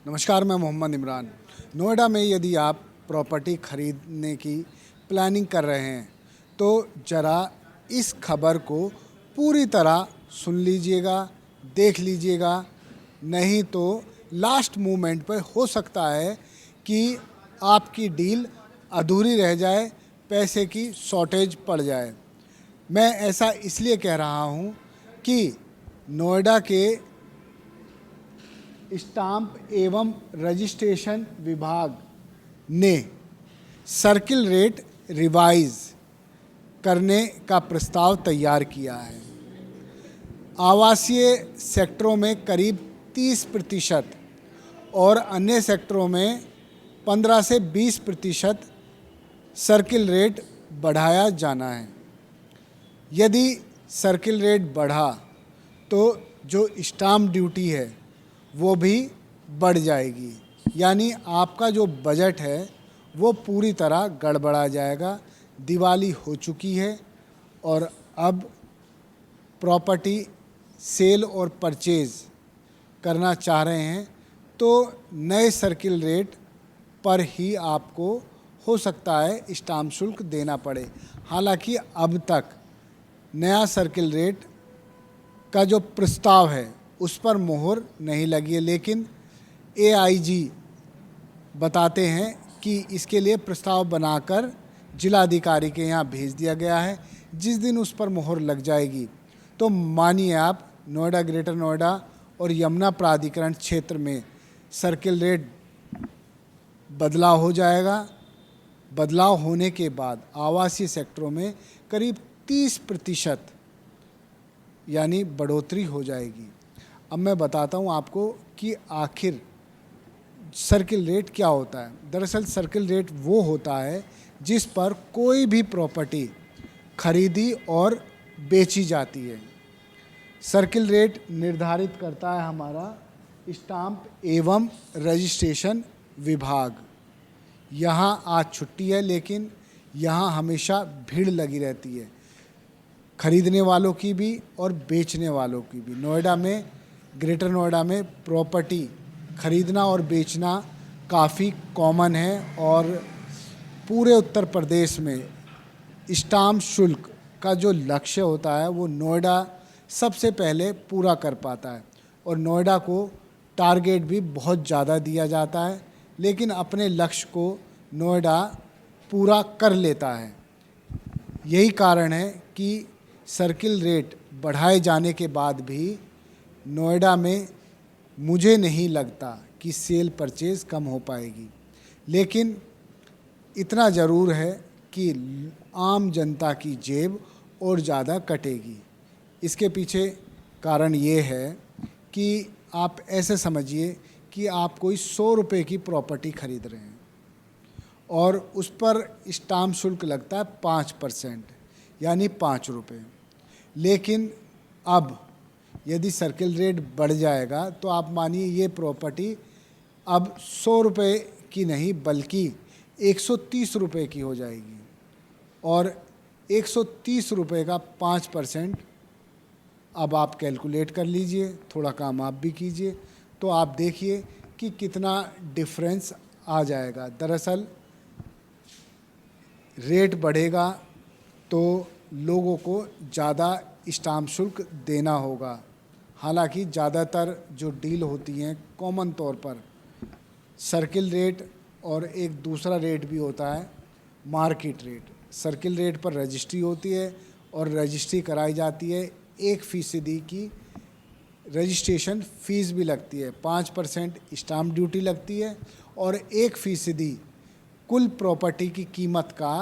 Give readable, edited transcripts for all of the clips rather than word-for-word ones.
नमस्कार, मैं मोहम्मद इमरान। नोएडा में यदि आप प्रॉपर्टी खरीदने की प्लानिंग कर रहे हैं तो ज़रा इस खबर को पूरी तरह सुन लीजिएगा, देख लीजिएगा। नहीं तो लास्ट मोमेंट पर हो सकता है कि आपकी डील अधूरी रह जाए, पैसे की शॉर्टेज पड़ जाए। मैं ऐसा इसलिए कह रहा हूँ कि नोएडा के स्टाम्प एवं रजिस्ट्रेशन विभाग ने सर्किल रेट रिवाइज करने का प्रस्ताव तैयार किया है। आवासीय सेक्टरों में करीब 30% और अन्य सेक्टरों में 15 से 20% सर्किल रेट बढ़ाया जाना है। यदि सर्किल रेट बढ़ा तो जो स्टाम्प ड्यूटी है वो भी बढ़ जाएगी, यानी आपका जो बजट है वो पूरी तरह गड़बड़ा जाएगा। दिवाली हो चुकी है और अब प्रॉपर्टी सेल और परचेज़ करना चाह रहे हैं तो नए सर्किल रेट पर ही आपको हो सकता है स्टाम्प शुल्क देना पड़े। हालांकि अब तक नया सर्किल रेट का जो प्रस्ताव है उस पर मोहर नहीं लगी है, लेकिन एआईजी बताते हैं कि इसके लिए प्रस्ताव बनाकर जिलाधिकारी के यहाँ भेज दिया गया है। जिस दिन उस पर मोहर लग जाएगी तो मानिए आप नोएडा, ग्रेटर नोएडा और यमुना प्राधिकरण क्षेत्र में सर्किल रेट बदलाव हो जाएगा। बदलाव होने के बाद आवासीय सेक्टरों में करीब 30% यानी बढ़ोतरी हो जाएगी। अब मैं बताता हूँ आपको कि आखिर सर्किल रेट क्या होता है। दरअसल सर्किल रेट वो होता है जिस पर कोई भी प्रॉपर्टी खरीदी और बेची जाती है। सर्किल रेट निर्धारित करता है हमारा स्टाम्प एवं रजिस्ट्रेशन विभाग। यहाँ आज छुट्टी है, लेकिन यहाँ हमेशा भीड़ लगी रहती है, खरीदने वालों की भी और बेचने वालों की भी। नोएडा में, ग्रेटर नोएडा में प्रॉपर्टी खरीदना और बेचना काफ़ी कॉमन है और पूरे उत्तर प्रदेश में स्टाम्प शुल्क का जो लक्ष्य होता है वो नोएडा सबसे पहले पूरा कर पाता है। और नोएडा को टारगेट भी बहुत ज़्यादा दिया जाता है, लेकिन अपने लक्ष्य को नोएडा पूरा कर लेता है। यही कारण है कि सर्किल रेट बढ़ाए जाने के बाद भी नोएडा में मुझे नहीं लगता कि सेल परचेज़ कम हो पाएगी। लेकिन इतना ज़रूर है कि आम जनता की जेब और ज़्यादा कटेगी। इसके पीछे कारण ये है कि आप ऐसे समझिए कि आप कोई 100 रुपये की प्रॉपर्टी खरीद रहे हैं और उस पर स्टाम्प शुल्क लगता है 5%, यानी 5 रुपये। लेकिन अब यदि सर्किल रेट बढ़ जाएगा तो आप मानिए ये प्रॉपर्टी अब 100 रुपये की नहीं बल्कि 130 रुपये की हो जाएगी। और 130 रुपये का 5% अब आप कैलकुलेट कर लीजिए, थोड़ा काम आप भी कीजिए तो आप देखिए कि कितना डिफरेंस आ जाएगा। दरअसल रेट बढ़ेगा तो लोगों को ज़्यादा स्टाम्प शुल्क देना होगा। हालांकि ज़्यादातर जो डील होती हैं कॉमन तौर पर सर्किल रेट और एक दूसरा रेट भी होता है मार्केट रेट। सर्किल रेट पर रजिस्ट्री होती है और रजिस्ट्री कराई जाती है, 1% की रजिस्ट्रेशन फ़ीस भी लगती है, 5% स्टाम्प ड्यूटी लगती है और 1% कुल प्रॉपर्टी की कीमत का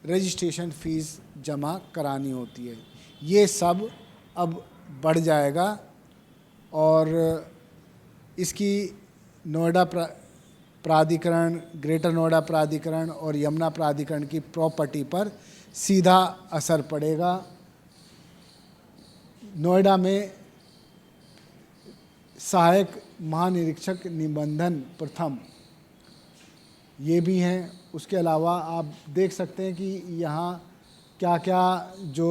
रजिस्ट्रेशन फ़ीस जमा करानी होती है। ये सब अब बढ़ जाएगा और इसकी नोएडा प्राधिकरण, ग्रेटर नोएडा प्राधिकरण और यमुना प्राधिकरण की प्रॉपर्टी पर सीधा असर पड़ेगा। नोएडा में सहायक महानिरीक्षक निबंधन प्रथम ये भी हैं। उसके अलावा आप देख सकते हैं कि यहाँ क्या क्या जो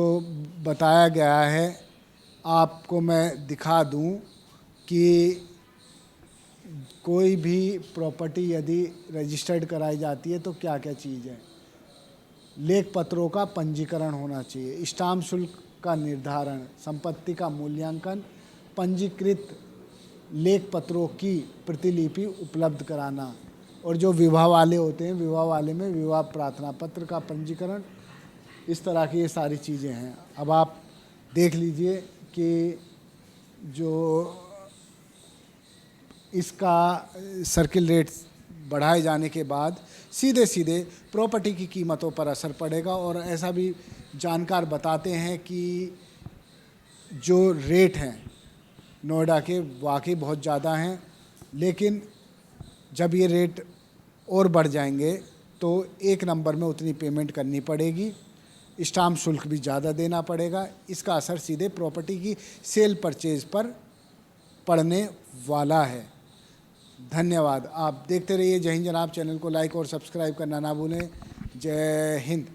बताया गया है आपको मैं दिखा दूँ कि कोई भी प्रॉपर्टी यदि रजिस्टर्ड कराई जाती है तो क्या क्या चीज़ है? लेख पत्रों का पंजीकरण होना चाहिए, स्टाम्प शुल्क का निर्धारण, संपत्ति का मूल्यांकन, पंजीकृत लेख पत्रों की प्रतिलिपि उपलब्ध कराना, और जो विवाह वाले होते हैं विवाह वाले में विवाह प्रार्थना पत्र का पंजीकरण, इस तरह की ये सारी चीज़ें हैं। अब आप देख लीजिए कि जो इसका सर्किल रेट बढ़ाए जाने के बाद सीधे सीधे प्रॉपर्टी की कीमतों पर असर पड़ेगा। और ऐसा भी जानकार बताते हैं कि जो रेट हैं नोएडा के वाकई बहुत ज़्यादा हैं, लेकिन जब ये रेट और बढ़ जाएंगे तो एक नंबर में उतनी पेमेंट करनी पड़ेगी, स्टाम्प शुल्क भी ज़्यादा देना पड़ेगा। इसका असर सीधे प्रॉपर्टी की सेल परचेज पर पड़ने वाला है। धन्यवाद। आप देखते रहिए जय हिंद जनाब। चैनल को लाइक और सब्सक्राइब करना ना भूलें। जय हिंद।